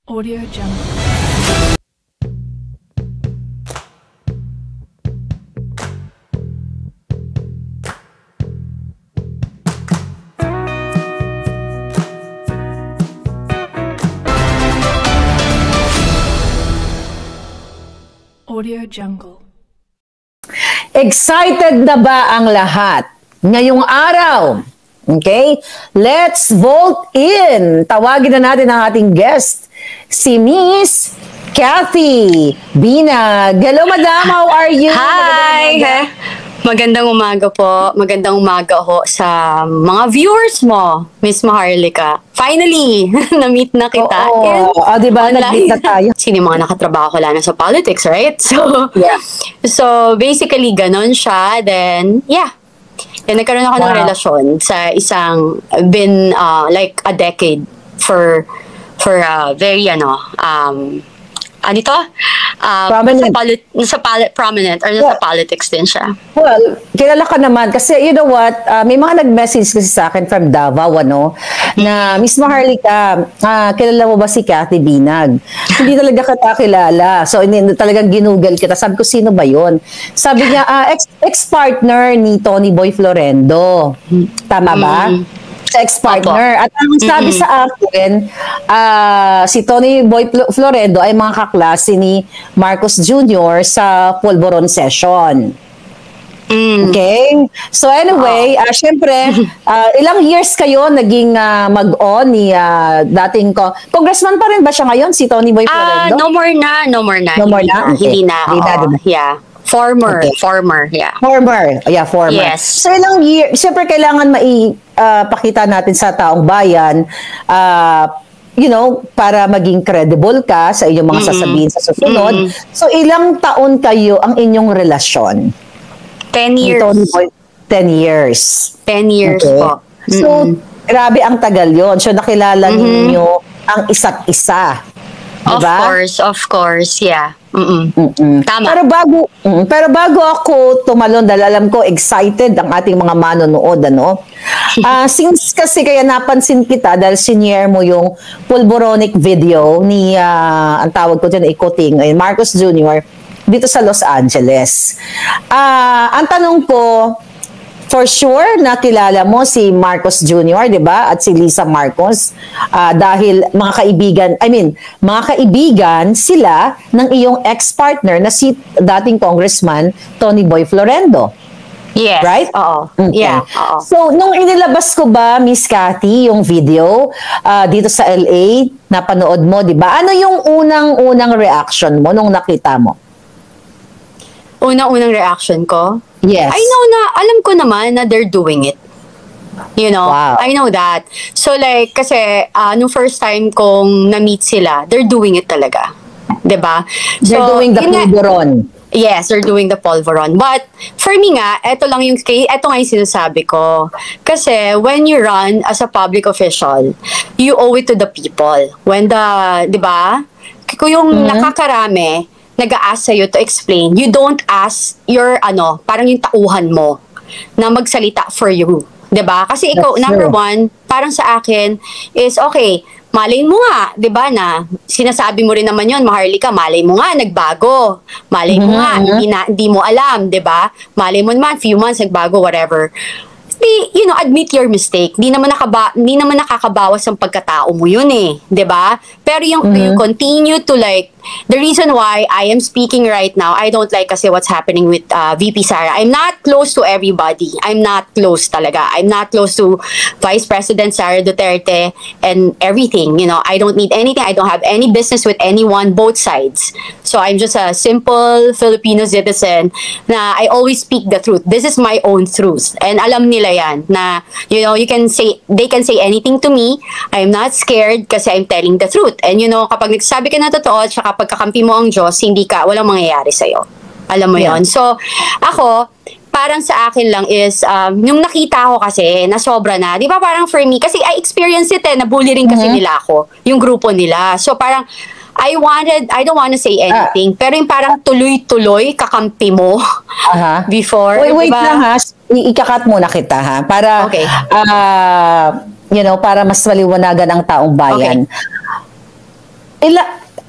Audio Jungle. Audio Jungle. Excited na ba ang lahat? Ngayong araw, okay? Let's vote in. Tawagin na natin ang ating guest, si Miss Cathy Binag. Hello, madam. How are you? Hi! Magandang umaga po. Magandang umaga ho sa mga viewers mo, Miss Maharlika. Finally, na-meet na kita. Oo. Diba? Nag-meet na tayo. Sino yung mga nakatrabaho ko lang sa politics, right? So, Yeah. so basically, ganon siya. Then, yeah. Then, nagkaroon ako ng relasyon sa isang, been like a decade for very, ano ito? Prominent. Prominent or Yeah. sa politics din siya. Well, kilala ka naman kasi you know what, may mga nag-message kasi sa akin from Davao, na Miss Maharlika, kilala mo ba si Cathy Binag? Hindi talaga kita kilala. So, talagang ginugol kita. Sabi ko, sino ba yun? Sabi niya, ex-partner ni Tony Boy Florendo. Tama ba? Sa ex-partner. At ang sabi sa akin, si Tony Boy Florendo ay mga kaklase ni Marcos Jr. sa Polvoron session. Okay? So anyway, syempre, ilang years kayo naging mag-on ni dating congressman pa rin ba siya ngayon, si Tony Boy Florendo? No more na. No more na? Okay. Hindi na. Diba? Yeah. Former, yeah. Former. Yes. So ilang years, siyempre kailangan pakita natin sa taong bayan, para maging credible ka sa inyong mga sasabihin sa susunod. So ilang taon kayo ang inyong relasyon? 10 years. Tony Boy, 10 years. 10 years Okay. po. So, grabe ang tagal yon. So, nakilala ninyo ang isa't isa. Diba? Of course, yeah. Tama. Pero bago ako tumalon, dahil alam ko excited ang ating mga manonood, since kasi kaya napansin kita dahil sinare mo yung pulboronic video ni ang tawag ko dyan, ikoting Marcos Jr. dito sa Los Angeles. Ang tanong ko, for sure, nakilala mo si Marcos Jr., di ba? At si Lisa Marcos. Dahil mga kaibigan sila ng iyong ex-partner na si dating Congressman Tony Boy Florendo. Yes. Right? Oo. Okay. Yeah. Oo. So, nung inilabas ko ba, Miss Cathy, yung video dito sa LA, napanood mo, di ba? Ano yung unang reaction mo nung nakita mo? Unang reaction ko? Yes. Alam ko naman na they're doing it. You know? Wow. I know that. So like, kasi nung first time kong na-meet sila, they're doing it talaga. 'Di ba? They're doing the pulveron. Yes, they're doing the pulveron. But for me nga, ito nga yung sinasabi ko. Kasi when you run as a public official, you owe it to the people. When 'di ba? Kung yung nakakarami, nag-a-ask sa'yo to explain, you don't ask your, parang yung tauhan mo na magsalita for you. 'Di ba? Kasi ikaw, number one, parang sa akin, is okay, malay mo nga, 'di ba, na sinasabi mo rin naman yon, Maharlika, malay mo nga, nagbago. Malay mo nga, hindi mo alam, 'di ba? Malay mo naman, few months, nagbago, whatever. Admit your mistake. Hindi naman nakakabawas ang pagkatao mo yun eh. 'Di ba? Pero you continue to like, the reason why I am speaking right now, I don't like kasi what's happening with VP Sara. I'm not close to everybody. I'm not close talaga. I'm not close to Vice President Sara Duterte and everything. I don't need anything. I don't have any business with anyone, both sides. So I'm just a simple Filipino citizen na I always speak the truth. This is my own truth. And alam nila yan na, they can say anything to me. I'm not scared kasi I'm telling the truth. And kapag nagsasabi ka na totoo, tsaka pagkakampi mo ang Diyos, walang mangyayari sa'yo. Alam mo yon. So, ako, parang sa akin lang is, yung nakita ko kasi, na sobra na, di ba parang for me, kasi I experienced it nabully rin kasi nila ako, yung grupo nila. So, parang, I don't want to say anything, pero yung parang tuloy-tuloy, kakampi mo before. Wait diba? lang ha, ikakat muna kita ha, para, okay. Para mas maliwanagan ang taong bayan. Okay.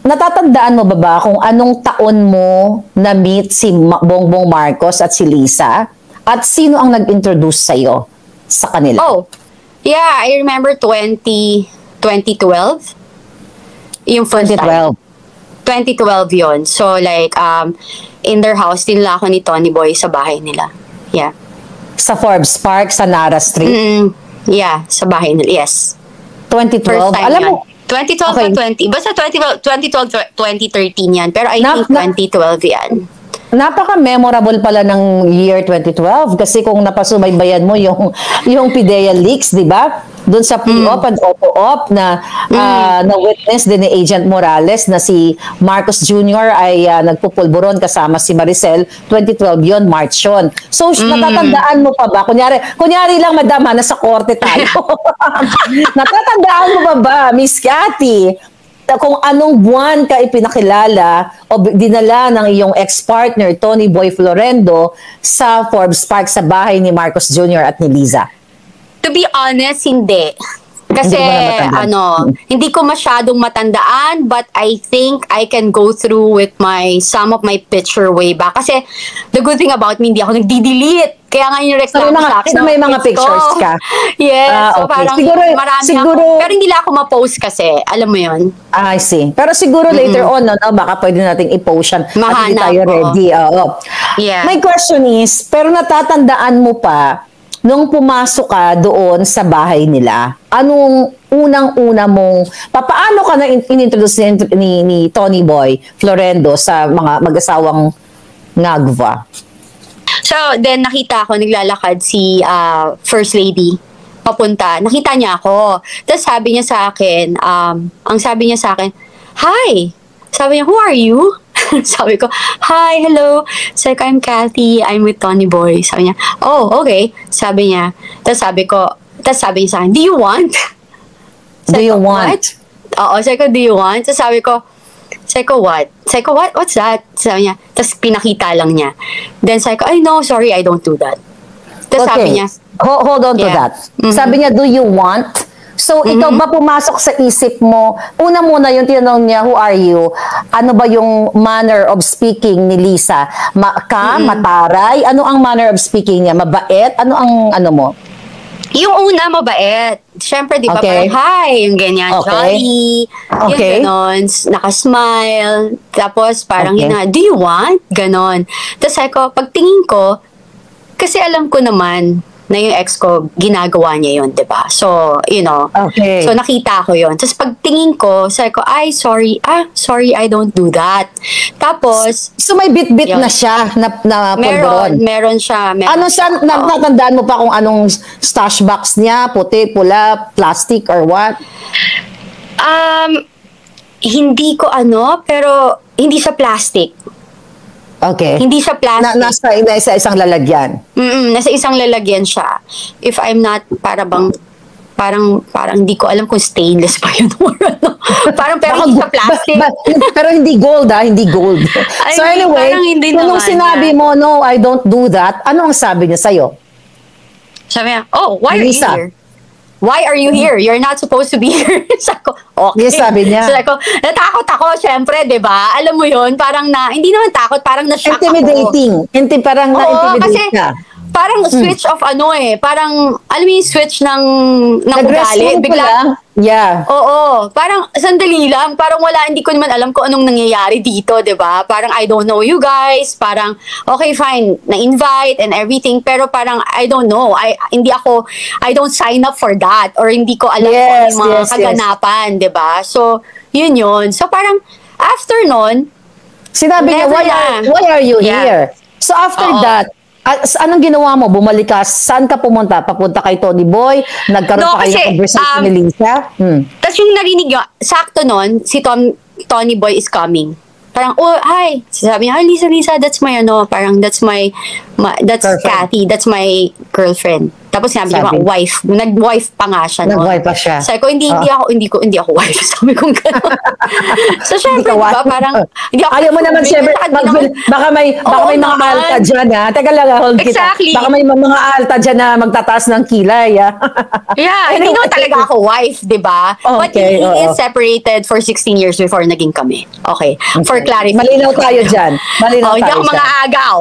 Natatandaan mo ba kung anong taon mo na-meet si Bongbong Marcos at si Lisa? At sino ang nag-introduce sa'yo sa kanila? Oh, yeah, I remember 2012. Yung first 2012. time. 2012 yon. So, like, in their house, dinala ako ni Tony Boy sa bahay nila. Yeah. Sa Forbes Park, sa Nara Street? Yeah, sa bahay nila. Yes. 2012? First time Alam yan. mo, 2012 Okay. or 20. Basta 2012, 2013 yan. Pero I think 2012 yan. Napaka-memorable pala ng year 2012 kasi kung napasubaybayan mo yung PIDEA leaks, di ba? Doon sa pre-op and auto-op na na-witness din ni Agent Morales na si Marcos Jr. ay nagpupulburon kasama si Maricel. 2012 yon, March yun. So, natatandaan mo pa ba? Kunyari lang, madama, nasa korte tayo. Natatandaan mo pa ba, Miss Cathy, kung anong buwan ka ipinakilala o dinala ng iyong ex-partner, Tony Boy Florendo, sa Forbes Park sa bahay ni Marcos Jr. at ni Liza? To be honest, hindi. Kasi, Hindi ko na hindi ko masyadong matandaan, but I think I can go through with some of my picture way back. Kasi, the good thing about me, hindi ako nagdi-delete. Kaya nga yung reklamo sa akin. May mga pictures ka? Yes. So, okay. parang marami siguro, ako. Pero hindi lang ako ma-post kasi. Alam mo yun? I see. Pero siguro later on, no, baka pwede nating i-post yan. At hindi Mahanap, tayo ready. Oo. Yeah. My question is, pero natatandaan mo pa, nung pumasok ka doon sa bahay nila, anong unang-una mong, paano ka na inintroduce ni Tony Boy Florendo sa mga mag-asawang Ngagva? So, then nakita ko, naglalakad si First Lady papunta. Nakita niya ako. Tapos sabi niya sa akin, ang sabi niya sa akin, "Hi!" Sabi niya, "Who are you?" Sabi ko, "Hi, hello." Sabi ko, "I'm Cathy. I'm with Tony Boy." Sabi niya, "Oh, okay." Sabi niya. Tapos sabi niya sa akin, "Do you want?" Do you want? What? Oo, sabi ko, "Do you want?" Tapos sabi ko, what? Sabi ko, what's that? Sabi niya, tapos pinakita lang niya. Then sabi ko, "Ay, no, sorry, I don't do that." Tapos sabi niya, Hold on to Yeah. that. Sabi niya, "Do you want?" So, ikaw ba pumasok sa isip mo, una muna yung tinanong niya, "Who are you?" Ano ba yung manner of speaking ni Lisa? Mataray? Ano ang manner of speaking niya? Mabait? Ano ang ano mo? yung una, mabait. Siyempre, di ba, Okay. parang hi, yung ganyan, Okay. jolly, Okay. yung ganon, nakasmile, tapos parang Okay. "Do you want?" Ganon. Tapos sabi ko, pagtingin ko, kasi alam ko naman na yung ex ko, ginagawa niya yun, di ba? So, Okay. so nakita ko yun. Tapos pagtingin ko, sabi ko, sorry, I don't do that. Tapos, So, may bit-bit Yun. na siya na pulburon. meron siya. Ano siya, natatandaan mo pa kung anong stash box niya? Puti, pula, plastic, or what? Hindi ko pero hindi siya plastic. Okay. Hindi siya plastic. Nasa isang lalagyan. Nasa isang lalagyan siya. If I'm not, parang hindi ko alam kung stainless pa yun or ano. Pero hindi siya plastic. Pero hindi gold, hindi gold. Ay, So anyway, parang hindi nung naman sinabi mo, "No, I don't do that," ano ang sabi niya sa'yo? Sabi niya, "Why are you Lisa. here? Why are you here? You're not supposed to be here." Sabi ko, okay. Yes, sabi niya. Sabi ko, natakot ako, syempre, di ba? Alam mo yun, parang hindi naman takot, parang na-shock ako. Intimidating. Parang Oo, na-intimidate kasi ka. parang switch of parang, alam mo yung switch ng ugali. Bigla, Yeah. oo, parang sandali lang, parang hindi ko naman alam kung anong nangyayari dito, 'di ba? Parang I don't know you guys, parang okay fine, na-invite and everything, pero parang I don't know. I don't sign up for that or hindi ko alam kung ano yung mga kaganapan, 'di ba? So, yun. So parang after nun, Sinabi niya, never why are you Yeah. here? So after Oo. that, anong ginawa mo? Bumalik ka? Saan ka pumunta? Papunta kay Tony Boy? Nagkaroon pa kayo kasi, ng conversation ni Lisa? Tapos yung narinig nyo, sakto nun, si Tony Boy is coming. Parang, hi. Sabi niya, Lisa, that's my, parang that's Girlfriend. Girlfriend. Cathy, that's my girlfriend. Tapos sinabi niya, Sabi. wife. Nag-wife pa nga siya. No? Nag-wife pa siya. Sabi ko, hindi ako wife. Sabi ko gano'n. So, syempre, Hindi ka diba, wife. parang, hindi ako Ayaw mo naman frugal. siyempre, Saka di naman- baka may Oo mga naman. alta dyan ha. Teka lang, hold Exactly. kita. Baka may mga alta dyan na magtataas ng kilay ha. Yeah, hindi naman talaga ako wife, di ba? But Okay, he oo. is separated for 16 years before naging kami. Okay. For clarification. Malinaw tayo dyan. Malinaw Hindi tayo ako mga dyan. agaw.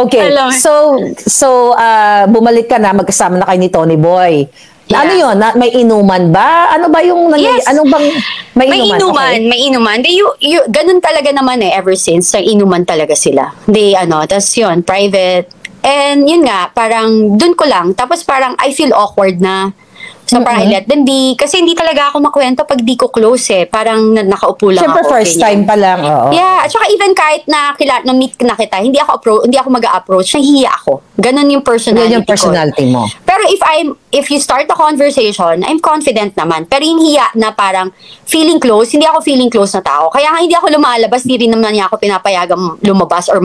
Okay. Alam mo. So bumalik ka na, magkasama na kayo ni Tony Boy. Yeah. Ano yun? May inuman ba? Ano ba yung Yes. Anong bang may May inuman? inuman, Okay. may inuman. Ganun talaga naman ever since. May inuman talaga sila. Tas yun, private. And yun nga, parang dun ko lang. Tapos parang I feel awkward na. So parang I let them be. Kasi hindi talaga ako makwento pag di ko close eh. Parang nakaupo lang Siyempre ako. first ganyan. time pa lang. Oo. Yeah, at saka even kahit na meet na kita, hindi ako mag-a-approach, nahihiya ako. Ganun yung personality Yan yung personality mo. Pero if you start a conversation, I'm confident naman. Pero yung hiya na parang feeling close, hindi ako feeling close na tao. Kaya nga hindi ako lumalabas, hindi rin naman niya ako pinapayagang lumabas or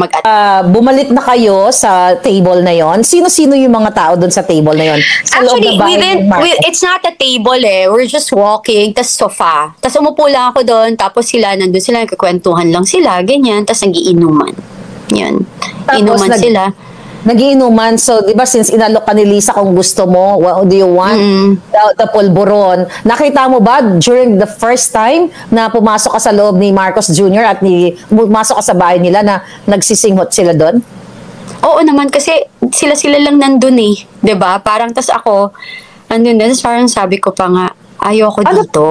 Bumalik na kayo sa table na yon. Sino-sino yung mga tao doon sa table na yon? Sa loob Actually, ng bahay ni Marcos? it's not a table eh. We're just walking, tas sofa. Tas umupo lang ako doon, tapos nandun sila, nagkakwentuhan lang sila, ganyan, tas nagiinuman. Yun. Tapos Inuman sila. Nagiinuman. So, di ba, since inalok ka ni Lisa kung gusto mo, what do you want? The pulburon. Nakita mo ba during the first time na pumasok ka sa loob ni Marcos Jr. at pumasok ka sa bahay nila na nagsisinghot sila doon? Oo naman, kasi sila lang nandun eh. 'Di ba? Parang tas ako, andun din. Tas parang sabi ko pa nga, ayoko dito.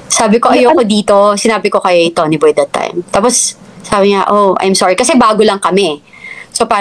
Sabi ko, ayoko dito. Sinabi ko kay Tony Boy that time. Tapos, sabi niya, oh, I'm sorry. Kasi bago lang kami. So parang,